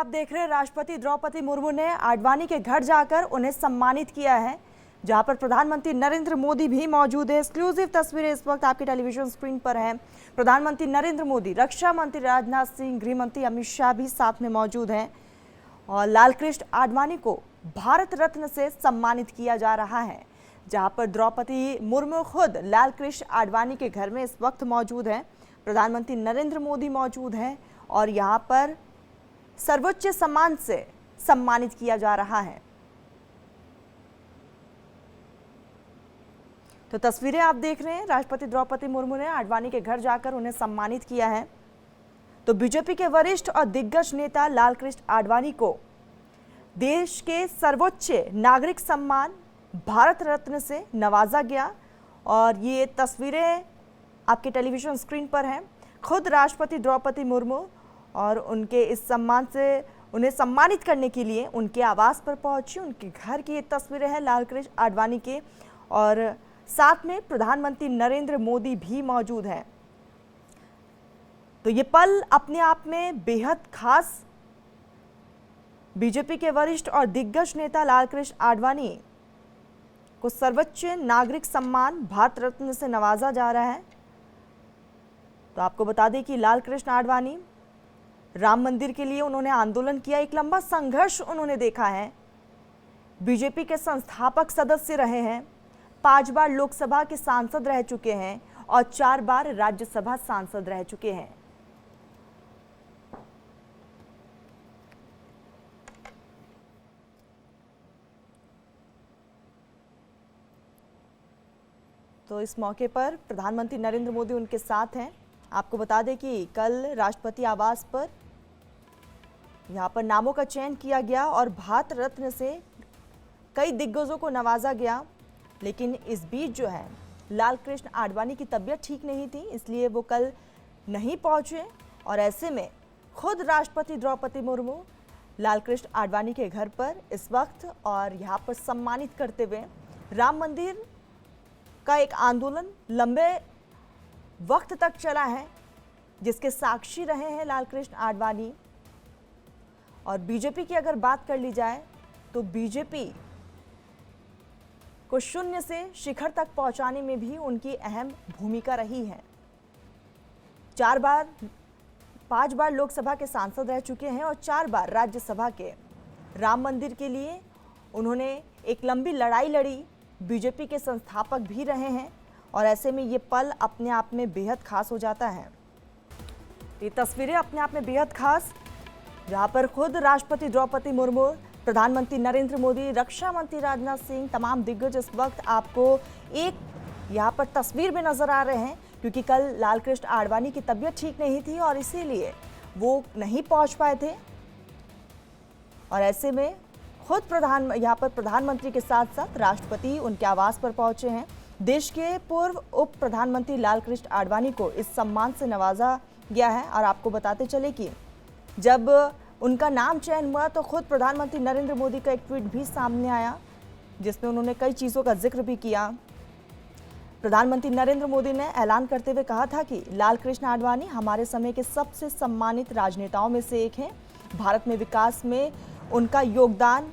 आप देख रहे हैं राष्ट्रपति द्रौपदी मुर्मू ने आडवाणी के घर जाकर उन्हें सम्मानित किया है, जहां पर प्रधानमंत्री नरेंद्र मोदी भी मौजूद है। एक्सक्लूसिव तस्वीरें इस वक्त आपकी टेलीविजन स्क्रीन पर हैं। प्रधानमंत्री नरेंद्र मोदी, रक्षा मंत्री राजनाथ सिंह, गृह मंत्री अमित शाह भी साथ में मौजूद हैं और लालकृष्ण आडवाणी को भारत रत्न से सम्मानित किया जा रहा है, जहां पर द्रौपदी मुर्मू खुद लालकृष्ण आडवाणी के घर में इस वक्त मौजूद हैं। प्रधानमंत्री नरेंद्र मोदी मौजूद हैं और यहाँ पर सर्वोच्च सम्मान से सम्मानित किया जा रहा है। तो तस्वीरें आप देख रहे हैं, राष्ट्रपति द्रौपदी मुर्मू ने आडवाणी के घर जाकर उन्हें सम्मानित किया है। तो बीजेपी के वरिष्ठ और दिग्गज नेता लालकृष्ण आडवाणी को देश के सर्वोच्च नागरिक सम्मान भारत रत्न से नवाजा गया और ये तस्वीरें आपके टेलीविजन स्क्रीन पर हैं। खुद राष्ट्रपति द्रौपदी मुर्मू और उनके इस सम्मान से उन्हें सम्मानित करने के लिए उनके आवास पर पहुंची। उनके घर की ये तस्वीरें हैं लालकृष्ण आडवाणी के, और साथ में प्रधानमंत्री नरेंद्र मोदी भी मौजूद हैं। तो ये पल अपने आप में बेहद खास। बीजेपी के वरिष्ठ और दिग्गज नेता लालकृष्ण आडवाणी को सर्वोच्च नागरिक सम्मान भारत रत्न से नवाजा जा रहा है। तो आपको बता दें कि लालकृष्ण आडवाणी राम मंदिर के लिए उन्होंने आंदोलन किया, एक लंबा संघर्ष उन्होंने देखा है। बीजेपी के संस्थापक सदस्य रहे हैं, 5 बार लोकसभा के सांसद रह चुके हैं और 4 बार राज्यसभा सांसद रह चुके हैं। तो इस मौके पर प्रधानमंत्री नरेंद्र मोदी उनके साथ हैं। आपको बता दें कि कल राष्ट्रपति आवास पर यहाँ पर नामों का चयन किया गया और भारत रत्न से कई दिग्गजों को नवाजा गया, लेकिन इस बीच जो है लालकृष्ण आडवाणी की तबीयत ठीक नहीं थी, इसलिए वो कल नहीं पहुँचे और ऐसे में खुद राष्ट्रपति द्रौपदी मुर्मू लालकृष्ण आडवाणी के घर पर इस वक्त और यहाँ पर सम्मानित करते हुए राम मंदिर का एक आंदोलन लंबे वक्त तक चला है, जिसके साक्षी रहे हैं लालकृष्ण आडवाणी। और बीजेपी की अगर बात कर ली जाए तो बीजेपी को शून्य से शिखर तक पहुंचाने में भी उनकी अहम भूमिका रही है। 5 बार लोकसभा के सांसद रह चुके हैं और 4 बार राज्यसभा के। राम मंदिर के लिए उन्होंने एक लंबी लड़ाई लड़ी, बीजेपी के संस्थापक भी रहे हैं और ऐसे में ये पल अपने आप में बेहद खास हो जाता है। ये तस्वीरें अपने आप में बेहद खास, जहाँ पर खुद राष्ट्रपति द्रौपदी मुर्मू, प्रधानमंत्री नरेंद्र मोदी, रक्षा मंत्री राजनाथ सिंह, तमाम दिग्गज इस वक्त आपको एक यहाँ पर तस्वीर में नजर आ रहे हैं, क्योंकि कल लालकृष्ण आडवाणी की तबीयत ठीक नहीं थी और इसीलिए वो नहीं पहुँच पाए थे। और ऐसे में खुद यहाँ पर प्रधानमंत्री के साथ साथ राष्ट्रपति उनके आवास पर पहुंचे हैं। देश के पूर्व उप प्रधानमंत्री लालकृष्ण आडवाणी को इस सम्मान से नवाजा गया है। और आपको बताते चले कि जब उनका नाम चयन हुआ तो खुद प्रधानमंत्री नरेंद्र मोदी का एक ट्वीट भी सामने आया, जिसमें उन्होंने कई चीज़ों का जिक्र भी किया। प्रधानमंत्री नरेंद्र मोदी ने ऐलान करते हुए कहा था कि लालकृष्ण आडवाणी हमारे समय के सबसे सम्मानित राजनेताओं में से एक हैं। भारत में विकास में उनका योगदान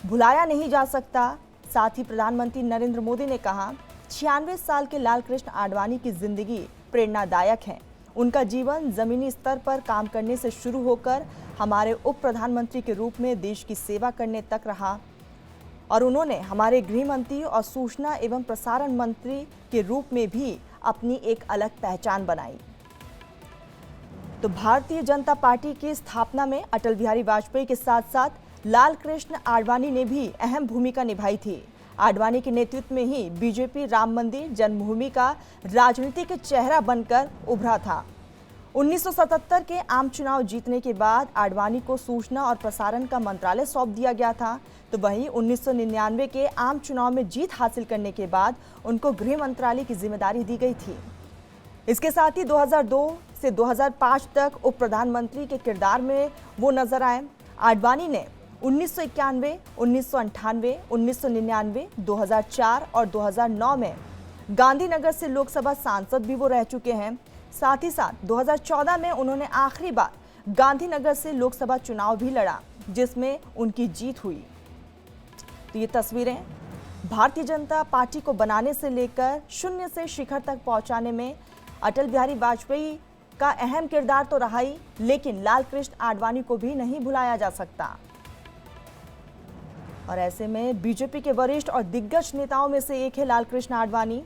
भुलाया नहीं जा सकता। साथ ही प्रधानमंत्री नरेंद्र मोदी ने कहा, 96 साल के लालकृष्ण आडवाणी की जिंदगी प्रेरणादायक है। उनका जीवन जमीनी स्तर पर काम करने से शुरू होकर हमारे उप प्रधानमंत्री के रूप में देश की सेवा करने तक रहा और उन्होंने हमारे गृह मंत्री और सूचना एवं प्रसारण मंत्री के रूप में भी अपनी एक अलग पहचान बनाई। तो भारतीय जनता पार्टी की स्थापना में अटल बिहारी वाजपेयी के साथ साथ लालकृष्ण आडवाणी ने भी अहम भूमिका निभाई थी। आडवाणी के नेतृत्व में ही बीजेपी राम मंदिर जन्मभूमि का राजनीतिक चेहरा बनकर उभरा था। 1977 के आम चुनाव जीतने के बाद आडवाणी को सूचना और प्रसारण का मंत्रालय सौंप दिया गया था। तो वहीं 1999 के आम चुनाव में जीत हासिल करने के बाद उनको गृह मंत्रालय की जिम्मेदारी दी गई थी। इसके साथ ही 2002 से 2005 तक उप प्रधानमंत्री के किरदार में वो नजर आए। आडवाणी ने 1991, 1998, 1999, 2004 और 2009 में गांधीनगर से लोकसभा सांसद भी वो रह चुके हैं। साथ ही साथ 2014 में उन्होंने आखिरी बार गांधीनगर से लोकसभा चुनाव भी लड़ा, जिसमें उनकी जीत हुई। तो ये तस्वीरें भारतीय जनता पार्टी को बनाने से लेकर शून्य से शिखर तक पहुंचाने में अटल बिहारी वाजपेयी का अहम किरदार तो रहा ही, लेकिन लाल कृष्ण आडवाणी को भी नहीं भुलाया जा सकता। और ऐसे में बीजेपी के वरिष्ठ और दिग्गज नेताओं में से एक है लाल कृष्ण आडवाणी,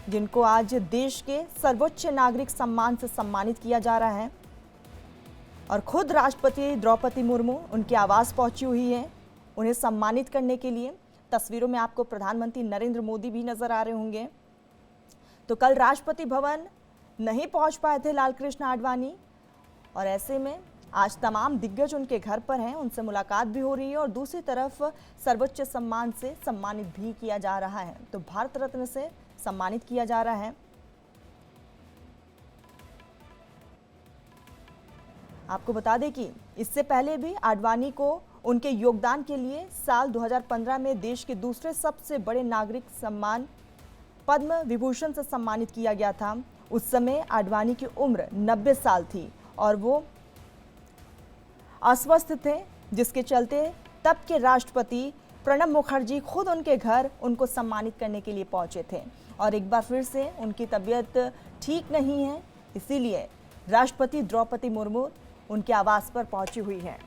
जिनको आज देश के सर्वोच्च नागरिक सम्मान से सम्मानित किया जा रहा है। और खुद राष्ट्रपति द्रौपदी मुर्मू उनके आवास पहुंची हुई है उन्हें सम्मानित करने के लिए। तस्वीरों में आपको प्रधानमंत्री नरेंद्र मोदी भी नजर आ रहे होंगे। तो कल राष्ट्रपति भवन नहीं पहुंच पाए थे लाल कृष्ण आडवाणी, और ऐसे में आज तमाम दिग्गज उनके घर पर हैं, उनसे मुलाकात भी हो रही है और दूसरी तरफ सर्वोच्च सम्मान से सम्मानित भी किया जा रहा है। तो भारत रत्न से सम्मानित किया जा रहा है। आपको बता दें कि इससे पहले भी आडवाणी को उनके योगदान के लिए साल 2015 में देश के दूसरे सबसे बड़े नागरिक सम्मान पद्म विभूषण से सम्मानित किया गया था। उस समय आडवाणी की उम्र 90 साल थी और वो अस्वस्थ थे, जिसके चलते तब के राष्ट्रपति प्रणब मुखर्जी खुद उनके घर उनको सम्मानित करने के लिए पहुंचे थे। और एक बार फिर से उनकी तबीयत ठीक नहीं है, इसीलिए राष्ट्रपति द्रौपदी मुर्मू उनके आवास पर पहुंची हुई हैं।